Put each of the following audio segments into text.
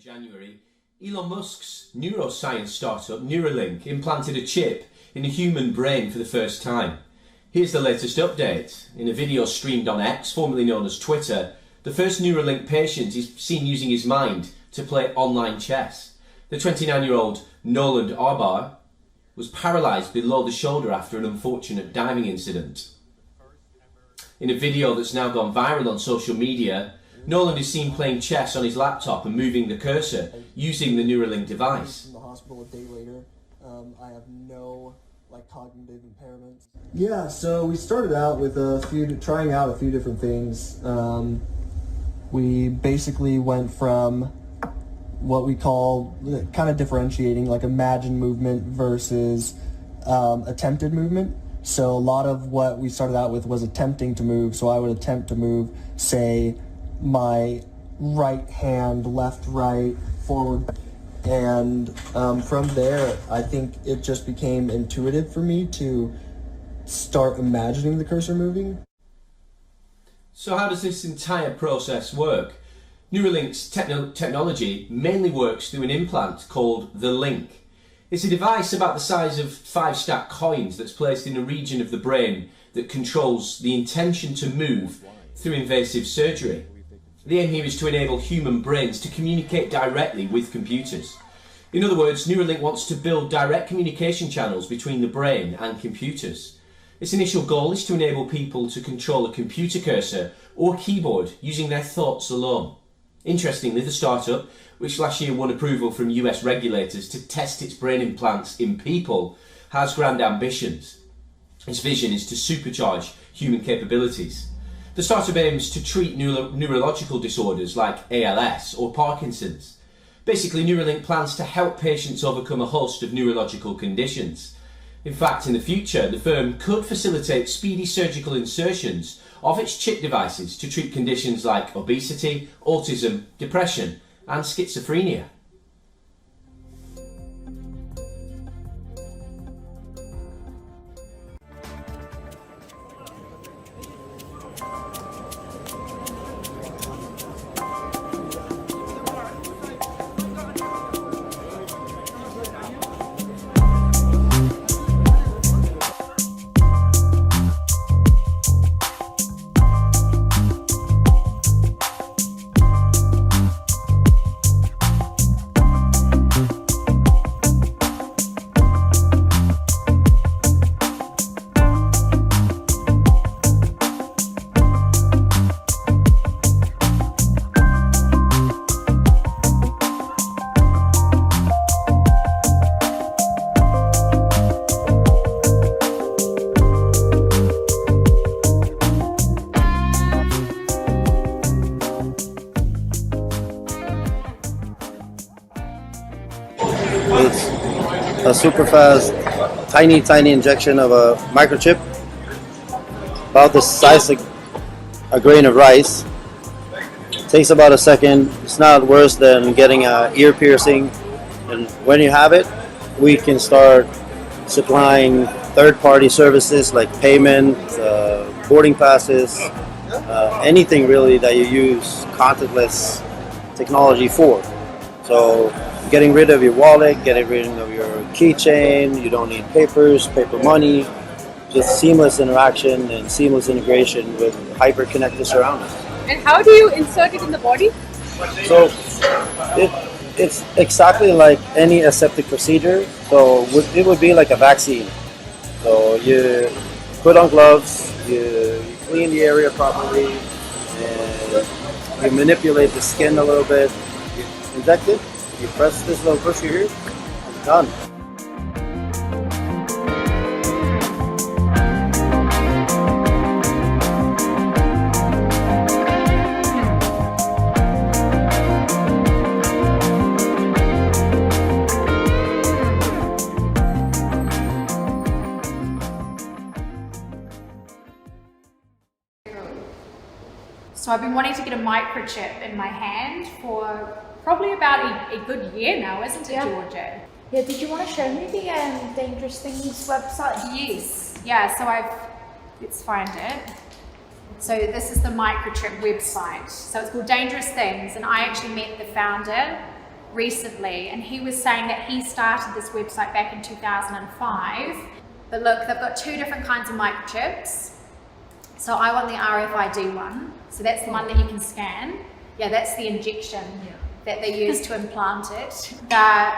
January, Elon Musk's neuroscience startup Neuralink implanted a chip in a human brain for the first time. Here's the latest update. In a video streamed on X, formerly known as Twitter, the first Neuralink patient is seen using his mind to play online chess. The 29-year-old Noland Arbar was paralysed below the shoulder after an unfortunate diving incident. In a video that's now gone viral on social media, Noland is seen playing chess on his laptop and moving the cursor using the Neuralink device. In the hospital a day later, I have no cognitive impairments. Yeah, so we started out with trying out a few different things. We basically went from what we call kind of differentiating like imagined movement versus attempted movement. So a lot of what we started out with was attempting to move. So I would attempt to move, say, my right hand, left, right, forward. And from there, I think it just became intuitive for me to start imagining the cursor moving. So how does this entire process work? Neuralink's technology mainly works through an implant called the link. It's a device about the size of 5 stacked coins that's placed in a region of the brain that controls the intention to move through invasive surgery. The aim here is to enable human brains to communicate directly with computers. In other words, Neuralink wants to build direct communication channels between the brain and computers. Its initial goal is to enable people to control a computer cursor or keyboard using their thoughts alone. Interestingly, the startup, which last year won approval from US regulators to test its brain implants in people, has grand ambitions. Its vision is to supercharge human capabilities. The startup aims to treat neurological disorders like ALS or Parkinson's. Basically, Neuralink plans to help patients overcome a host of neurological conditions. In fact, in the future, the firm could facilitate speedy surgical insertions of its chip devices to treat conditions like obesity, autism, depression, and schizophrenia. It's a super fast, tiny injection of a microchip, about the size of a grain of rice. It takes about a second. It's not worse than getting an ear piercing. And when you have it, we can start supplying third-party services like payment, boarding passes, anything really that you use contactless technology for. So getting rid of your wallet, getting rid of your keychain, you don't need papers, paper money, just seamless interaction and seamless integration with hyper-connected surroundings. And how do you insert it in the body? So it's exactly like any aseptic procedure. So it would be like a vaccine. So you put on gloves, you clean the area properly, and you manipulate the skin a little bit, you inject it, you press this little pusher here, it's done. So I've been wanting to get a microchip in my hand for probably about a good year now, isn't it, Georgia? Yeah, did you want to show me the Dangerous Things website? Yes. Yeah, so let's find it. So this is the microchip website. So it's called Dangerous Things, and I actually met the founder recently, and he was saying that he started this website back in 2005. But look, they've got two different kinds of microchips. So I want the RFID one. So that's the one that you can scan. Yeah, that's the injection that they use to implant it. They're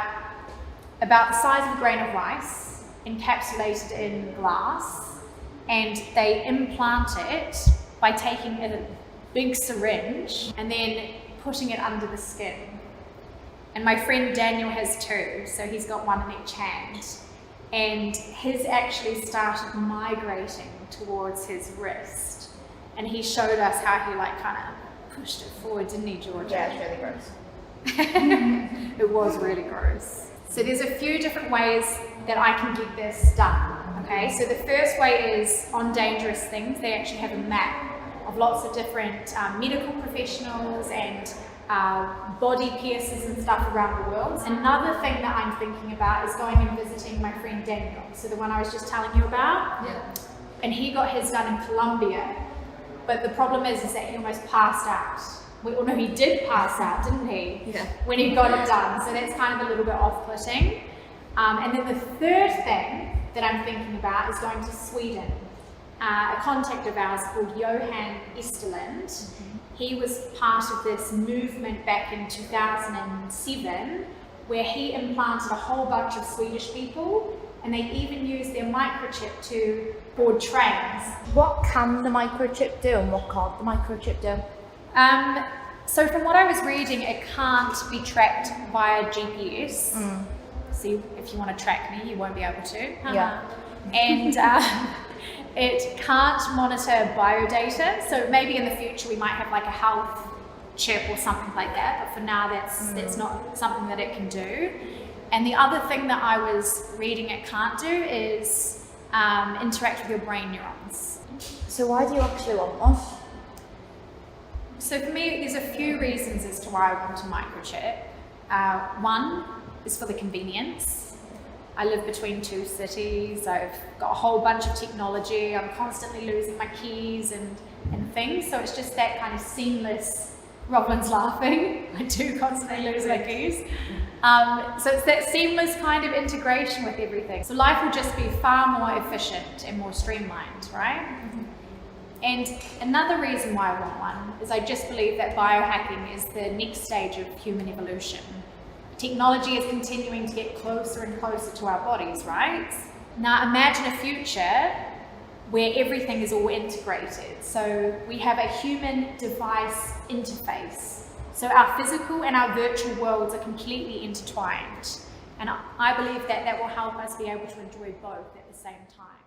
about the size of a grain of rice, encapsulated in glass, and they implant it by taking a big syringe and then putting it under the skin. And my friend Daniel has two, so he's got one in each hand. And his actually started migrating towards his wrist. And he showed us how he like kind of pushed it forward, didn't he, Georgia? Yeah, it's really gross. It was really gross. So there's a few different ways that I can get this done. Okay, so the first way is on Dangerous Things. They actually have a map of lots of different medical professionals and body piercers and stuff around the world. Another thing that I'm thinking about is going and visiting my friend Daniel, so the one I was just telling you about. Yeah. And he got his done in Colombia, but the problem is that he almost passed out. Well, no, he did pass out, didn't he? Yeah. When he got it done, so that's kind of a little bit off-putting. And then the third thing that I'm thinking about is going to Sweden. A contact of ours called Johan Esterland. He was part of this movement back in 2007 where he implanted a whole bunch of Swedish people, and they even used their microchip to board trains. What can the microchip do and what can't the microchip do? So from what I was reading, it can't be tracked via GPS. So if you want to track me, you won't be able to. Yeah. And it can't monitor biodata. So maybe in the future we might have like a health chip or something like that. But for now, that's not something that it can do. And the other thing that I was reading it can't do is interact with your brain neurons. So why do you actually want this? So for me, there's a few reasons as to why I want a microchip. One is for the convenience. I live between two cities. I've got a whole bunch of technology. I'm constantly losing my keys and things. So it's just that kind of seamless. Robin's laughing. I do constantly lose my keys. So it's that seamless kind of integration with everything. So life will just be far more efficient and more streamlined, right? And another reason why I want one is I just believe that biohacking is the next stage of human evolution. Technology is continuing to get closer and closer to our bodies, right? Now imagine a future where everything is all integrated. So we have a human device interface. So our physical and our virtual worlds are completely intertwined. And I believe that that will help us be able to enjoy both at the same time.